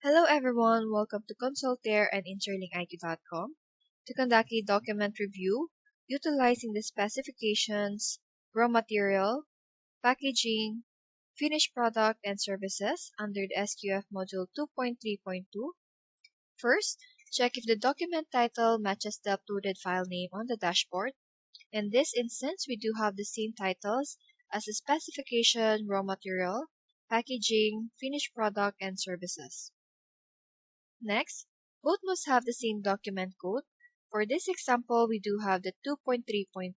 Hello everyone, welcome to Consultaire and interlinkiq.com to conduct a document review utilizing the specifications, raw material, packaging, finished product, and services under the SQF Module 2.3.2. First, check if the document title matches the uploaded file name on the dashboard. In this instance, we do have the same titles as the specification, raw material, packaging, finished product, and services. Next, both must have the same document code. For this example, we do have the 2.3.2,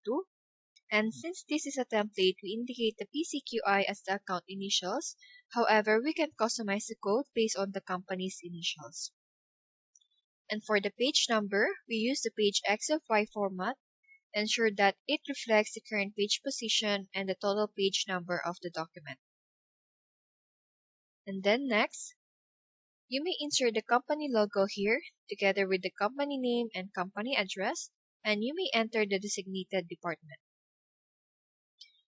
and since this is a template, we indicate the PCQI as the account initials. However, we can customize the code based on the company's initials. And for the page number, we use the page XFY format, ensure that it reflects the current page position and the total page number of the document. And then next, you may insert the company logo here, together with the company name and company address, and you may enter the designated department.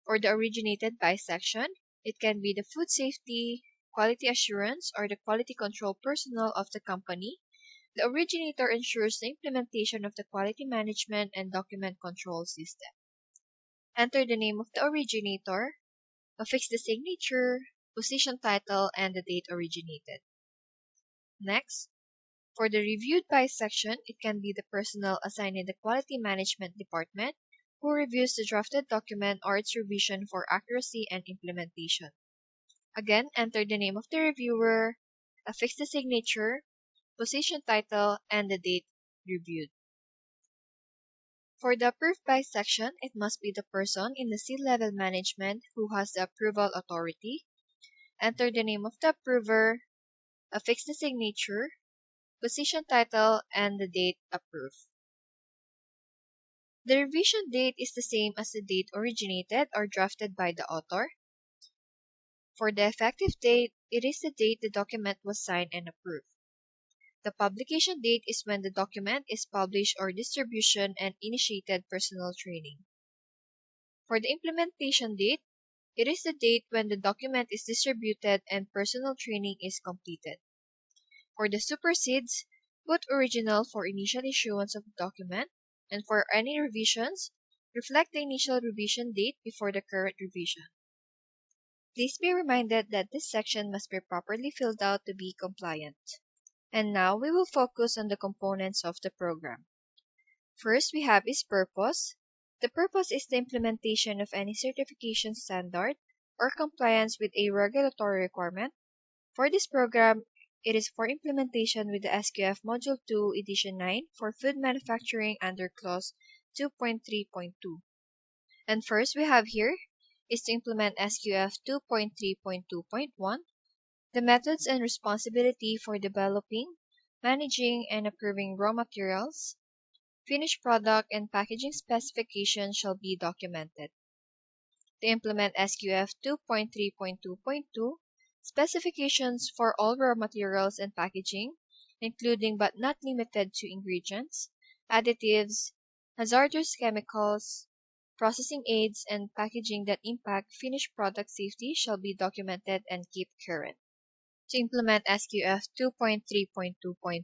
For the originated by section, it can be the food safety, quality assurance, or the quality control personnel of the company. The originator ensures the implementation of the quality management and document control system. Enter the name of the originator, affix the signature, position title, and the date originated. Next, for the reviewed by section, it can be the personnel assigned in the quality management department who reviews the drafted document or its revision for accuracy and implementation. Again, enter the name of the reviewer, affix the signature, position title, and the date reviewed. For the approved by section, it must be the person in the C-level management who has the approval authority. Enter the name of the approver, affix the signature, position title, and the date approved. The revision date is the same as the date originated or drafted by the author. For the effective date, it is the date the document was signed and approved. The publication date is when the document is published or distribution and initiated personal training. For the implementation date, it is the date when the document is distributed and personal training is completed. For the supersedes, put original for initial issuance of the document, and for any revisions, reflect the initial revision date before the current revision. Please be reminded that this section must be properly filled out to be compliant. And now we will focus on the components of the program. First, we have its purpose. The purpose is the implementation of any certification standard or compliance with a regulatory requirement. For this program, it is for implementation with the SQF Module 2 Edition 9 for food manufacturing under Clause 2.3.2. And first we have here is to implement SQF 2.3.2.1, the methods and responsibility for developing, managing, and approving raw materials, finished product, and packaging specifications shall be documented. To implement SQF 2.3.2.2, specifications for all raw materials and packaging, including but not limited to ingredients, additives, hazardous chemicals, processing aids, and packaging that impact finished product safety shall be documented and kept current. To implement SQF 2.3.2.3,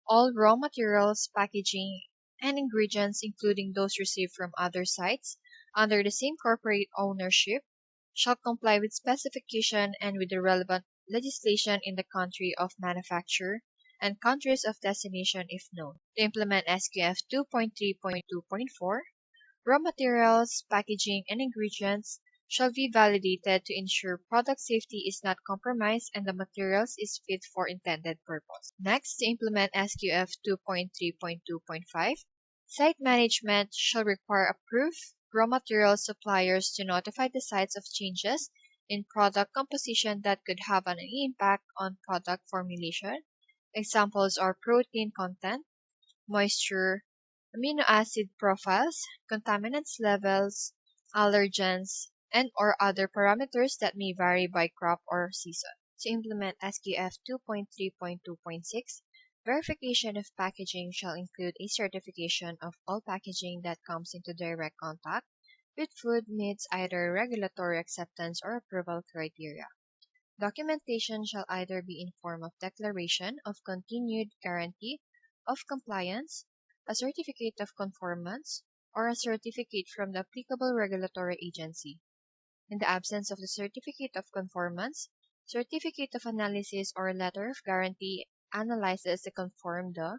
all raw materials, packaging, and ingredients, including those received from other sites under the same corporate ownership, shall comply with specification and with the relevant legislation in the country of manufacture and countries of destination if known. To implement SQF 2.3.2.4, raw materials, packaging, and ingredients shall be validated to ensure product safety is not compromised and the materials is fit for intended purpose. Next, to implement SQF 2.3.2.5, site management shall require approved raw material suppliers to notify the sites of changes in product composition that could have an impact on product formulation. Examples are protein content, moisture, amino acid profiles, contaminants levels, allergens, and or other parameters that may vary by crop or season. To implement SQF 2.3.2.6, verification of packaging shall include a certification of all packaging that comes into direct contact with food meets either regulatory acceptance or approval criteria. Documentation shall either be in form of declaration of continued guarantee of compliance, a certificate of conformance, or a certificate from the applicable regulatory agency. In the absence of the certificate of conformance, certificate of analysis or letter of guarantee analyzes to confirm the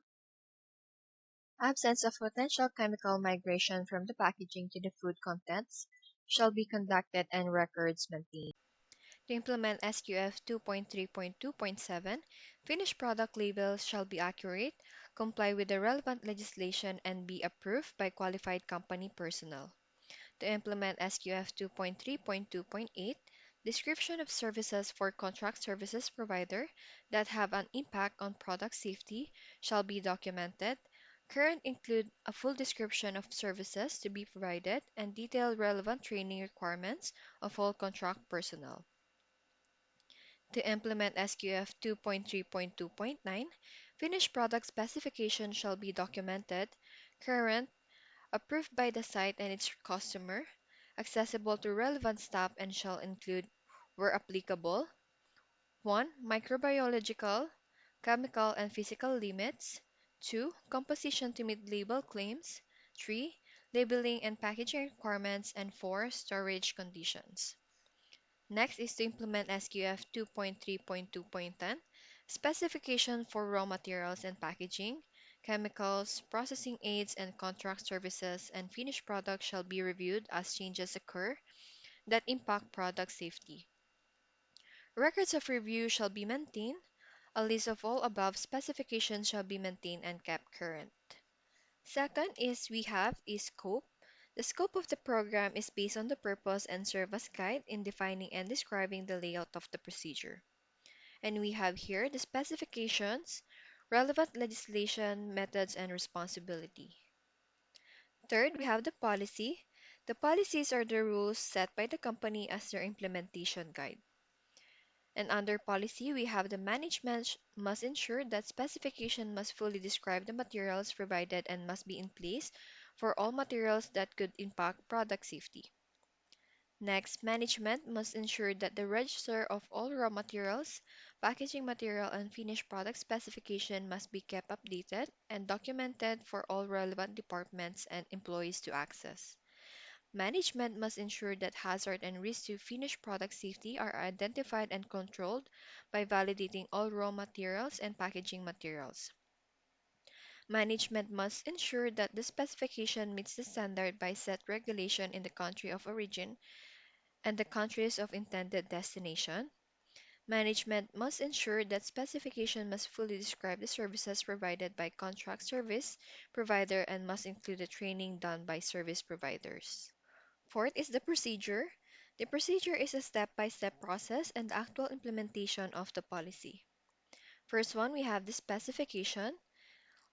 absence of potential chemical migration from the packaging to the food contents shall be conducted and records maintained. To implement SQF 2.3.2.7, finished product labels shall be accurate, comply with the relevant legislation, and be approved by qualified company personnel. To implement SQF 2.3.2.8, description of services for contract services provider that have an impact on product safety shall be documented. Current include a full description of services to be provided and detailed relevant training requirements of all contract personnel. To implement SQF 2.3.2.9, finished product specification shall be documented. Current approved by the site and its customer, accessible to relevant staff and shall include, where applicable, 1. Microbiological, chemical, and physical limits, 2. Composition to meet label claims, 3. Labeling and packaging requirements, and 4. Storage conditions. Next is to implement SQF 2.3.2.10, specification for raw materials and packaging, chemicals, processing aids, and contract services, and finished products shall be reviewed as changes occur that impact product safety. Records of review shall be maintained. A list of all above specifications shall be maintained and kept current. Second is we have is scope. The scope of the program is based on the purpose and serve as guide in defining and describing the layout of the procedure. And we have here the specifications, relevant legislation, methods, and responsibility. Third, we have the policy. The policies are the rules set by the company as their implementation guide. And under policy, we have the management must ensure that specification must fully describe the materials provided and must be in place for all materials that could impact product safety. Next, management must ensure that the register of all raw materials, packaging material, and finished product specification must be kept updated and documented for all relevant departments and employees to access. Management must ensure that hazard and risk to finished product safety are identified and controlled by validating all raw materials and packaging materials. Management must ensure that the specification meets the standard by set regulation in the country of origin and the countries of intended destination. Management must ensure that specification must fully describe the services provided by contract service provider and must include the training done by service providers. Fourth is the procedure. The procedure is a step-by-step process and actual implementation of the policy. First one, we have the specification.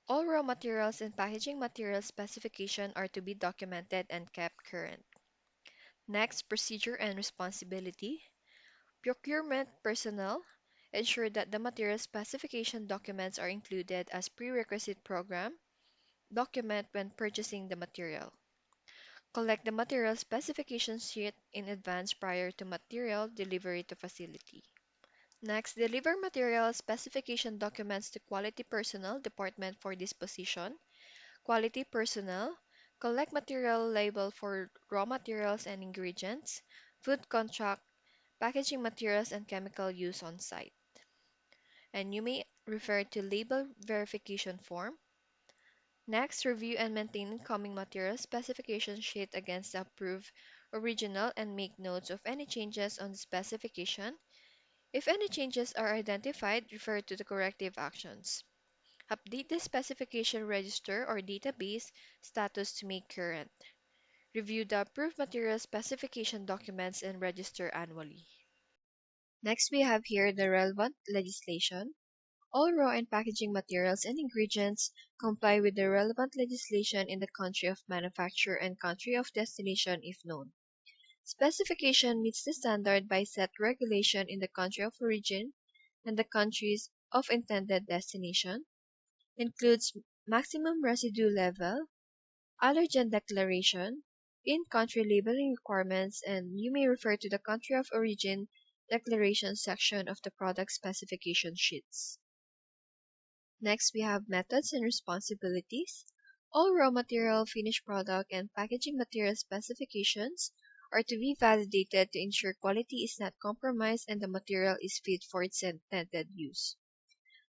All raw materials and packaging materials specification are to be documented and kept current. Next, procedure and responsibility. Procurement personnel ensure that the material specification documents are included as prerequisite program document when purchasing the material. Collect the material specification sheet in advance prior to material delivery to facility. Next, deliver material specification documents to quality personnel department for disposition. Quality personnel collect material label for raw materials and ingredients, food contract, packaging materials, and chemical use on site. And you may refer to label verification form. Next, review and maintain incoming material specification sheet against the approved original and make notes of any changes on the specification. If any changes are identified, refer to the corrective actions. Update the specification register or database status to make current. Review the approved material specification documents and register annually. Next, we have here the relevant legislation. All raw and packaging materials and ingredients comply with the relevant legislation in the country of manufacture and country of destination if known. Specification meets the standard by set regulation in the country of origin and the countries of intended destination, includes maximum residue level, allergen declaration, in-country labeling requirements, and you may refer to the country of origin declaration section of the product specification sheets. Next, we have methods and responsibilities. All raw material, finished product, and packaging material specifications are to be validated to ensure quality is not compromised and the material is fit for its intended use.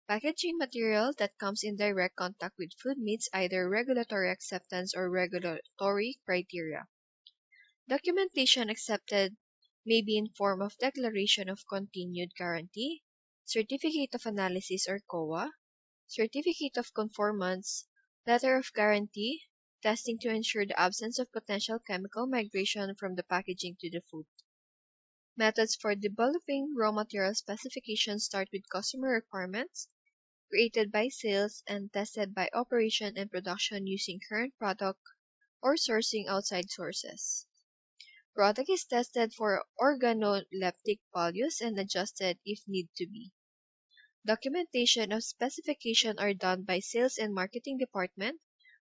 Packaging material that comes in direct contact with food meets either regulatory acceptance or regulatory criteria. Documentation accepted may be in form of Declaration of Continued Guarantee, Certificate of Analysis or COA, Certificate of Conformance, Letter of Guarantee, testing to ensure the absence of potential chemical migration from the packaging to the food. Methods for developing raw material specifications start with customer requirements, created by sales and tested by operation and production using current product or sourcing outside sources. Product is tested for organoleptic values and adjusted if need to be. Documentation of specification are done by sales and marketing department.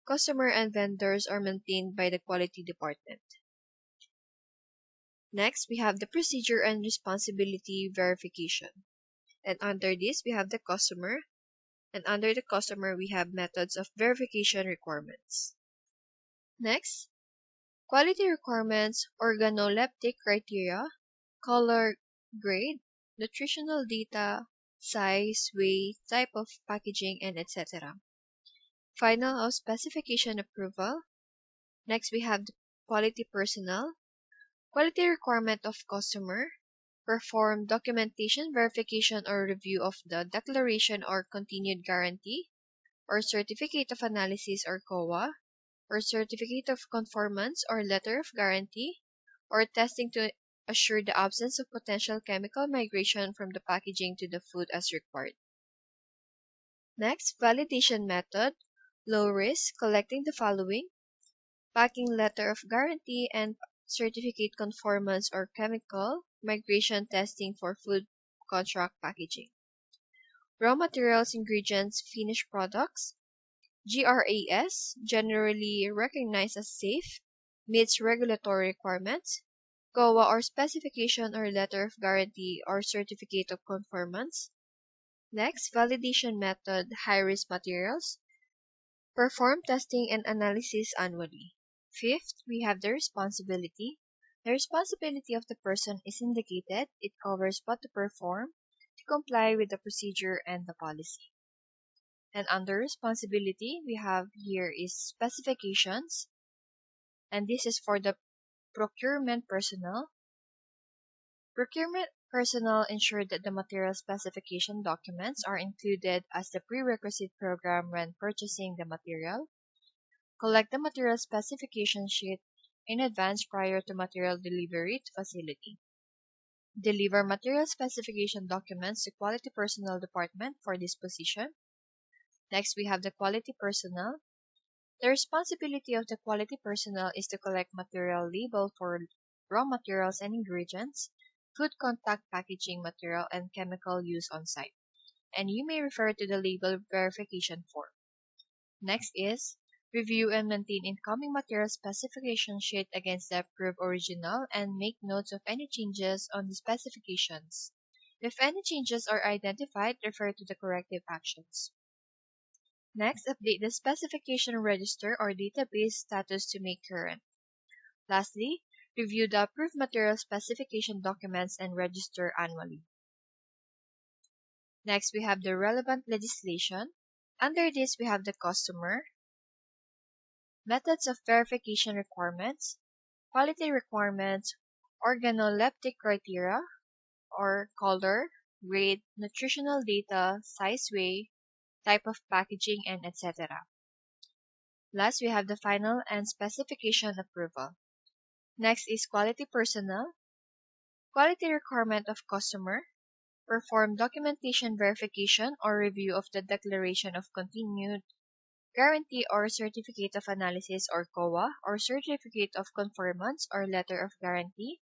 Customer and vendors are maintained by the quality department. Next, we have the procedure and responsibility verification. And under this, we have the customer. And under the customer, we have methods of verification requirements. Next, quality requirements, organoleptic criteria, color, grade, nutritional data, size, weight, type of packaging, and etc. Final of specification approval. Next, we have the quality personnel, quality requirement of customer, perform documentation verification or review of the declaration or continued guarantee, or certificate of analysis or COA, or certificate of conformance or letter of guarantee, or testing to assure the absence of potential chemical migration from the packaging to the food as required. Next, validation method, low risk, collecting the following: packing letter of guarantee and certificate conformance or chemical migration testing for food contract packaging. Raw materials, ingredients, finished products, GRAS, generally recognized as safe, meets regulatory requirements. COA or specification or letter of guarantee or certificate of conformance. Next, validation method, high-risk materials. Perform testing and analysis annually. Fifth, we have the responsibility. The responsibility of the person is indicated. It covers what to perform to comply with the procedure and the policy. And under responsibility, we have here is specifications. And this is for the procurement personnel. Procurement personnel ensure that the material specification documents are included as the prerequisite program when purchasing the material. Collect the material specification sheet in advance prior to material delivery to facility. Deliver material specification documents to quality personnel department for disposition. Next, we have the quality personnel. The responsibility of the quality personnel is to collect material labeled for raw materials and ingredients, food contact packaging material, and chemical use on site. And you may refer to the label verification form. Next is review and maintain incoming material specification sheet against the approved original and make notes of any changes on the specifications. If any changes are identified, refer to the corrective actions. Next, update the specification register or database status to make current. Lastly, review the approved material specification documents and register annually. Next, we have the relevant legislation. Under this, we have the customer, methods of verification requirements, quality requirements, organoleptic criteria, or color, grade, nutritional data, size, weight, type of packaging, and etc. Last, we have the final and specification approval. Next is quality personnel, quality requirement of customer, perform documentation verification or review of the declaration of continued guarantee or certificate of analysis or COA or certificate of conformance or letter of guarantee,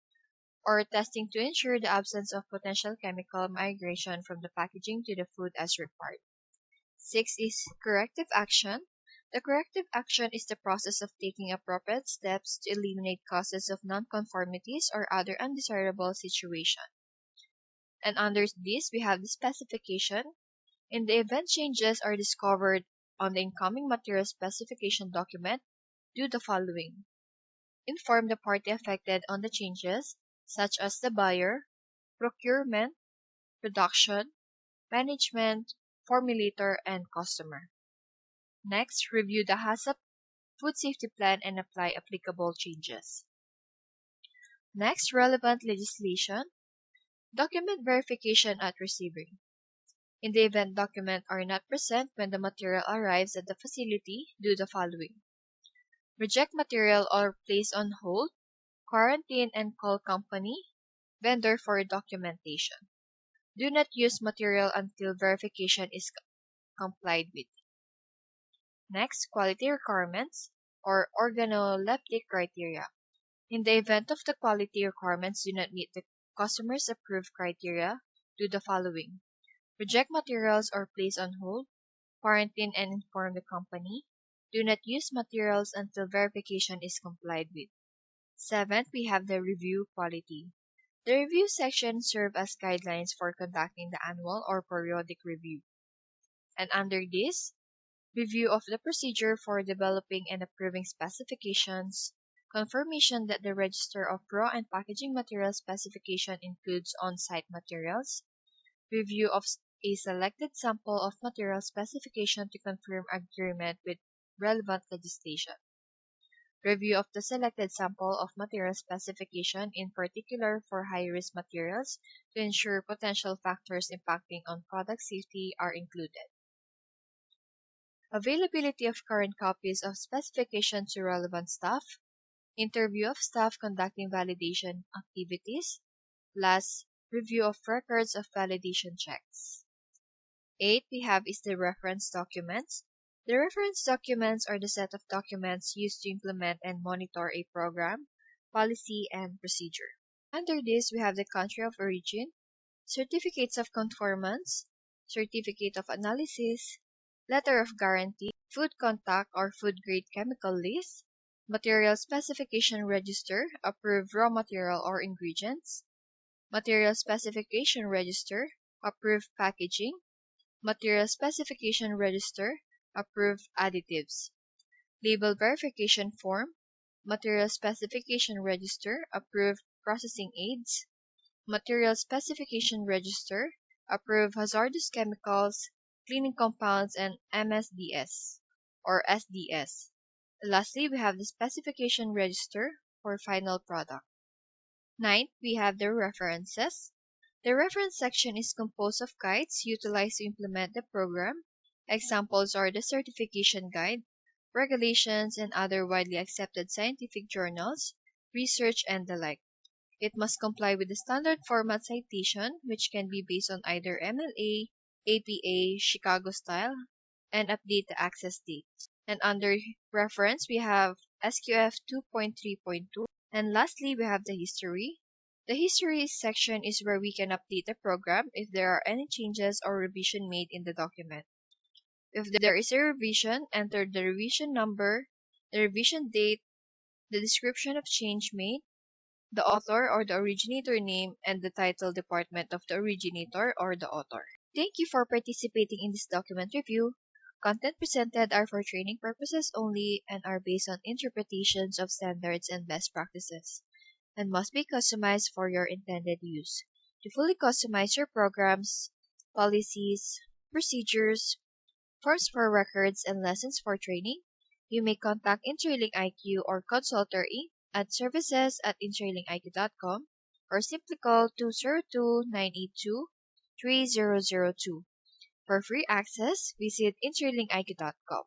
or testing to ensure the absence of potential chemical migration from the packaging to the food as required. 6 is corrective action. The corrective action is the process of taking appropriate steps to eliminate causes of nonconformities or other undesirable situations. And under this, we have the specification. In the event changes are discovered on the incoming material specification document, do the following. Inform the party affected on the changes, such as the buyer, procurement, production, management, formulator, and customer. Next, review the HACCP food safety plan and apply applicable changes. Next, relevant legislation. Document verification at receiving. In the event documents are not present when the material arrives at the facility, do the following. Reject material or place on hold, quarantine and call company, vendor for documentation. Do not use material until verification is complied with. Next, quality requirements or organoleptic criteria. In the event of the quality requirements do not meet the customer's approved criteria, do the following. Reject materials or place on hold, quarantine and inform the company. Do not use materials until verification is complied with. Seventh, we have the review quality. The review section serves as guidelines for conducting the annual or periodic review. And under this, review of the procedure for developing and approving specifications, confirmation that the register of raw and packaging material specification includes on-site materials, review of a selected sample of material specification to confirm agreement with relevant legislation, review of the selected sample of material specification, in particular for high-risk materials, to ensure potential factors impacting on product safety are included. Availability of current copies of specification to relevant staff, interview of staff conducting validation activities, last, review of records of validation checks. 8 we have is the reference documents. The reference documents are the set of documents used to implement and monitor a program, policy, and procedure. Under this, we have the country of origin, certificates of conformance, certificate of analysis, letter of guarantee, food contact or food grade chemical list, material specification register, approved raw material or ingredients, material specification register, approved packaging, material specification register, approved additives, label verification form, material specification register, approved processing aids, material specification register, approved hazardous chemicals, cleaning compounds, and MSDS or SDS. Lastly, we have the specification register for final product. Ninth, we have the references. The reference section is composed of guides utilized to implement the program. Examples are the certification guide, regulations, and other widely accepted scientific journals, research, and the like. It must comply with the standard format citation, which can be based on either MLA, APA, Chicago style, and update the access date. And under reference, we have SQF 2.3.2. And lastly, we have the history. The history section is where we can update the program if there are any changes or revision made in the document. If there is a revision, enter the revision number, the revision date, the description of change made, the author or the originator name, and the title department of the originator or the author. Thank you for participating in this document review. Content presented are for training purposes only and are based on interpretations of standards and best practices, and must be customized for your intended use. To fully customize your programs, policies, procedures, forms for records, and lessons for training, you may contact Interlink IQ or Consultor Inc. at services@interlinkiq.com or simply call 202-982-3002. For free access, visit interlinkiq.com.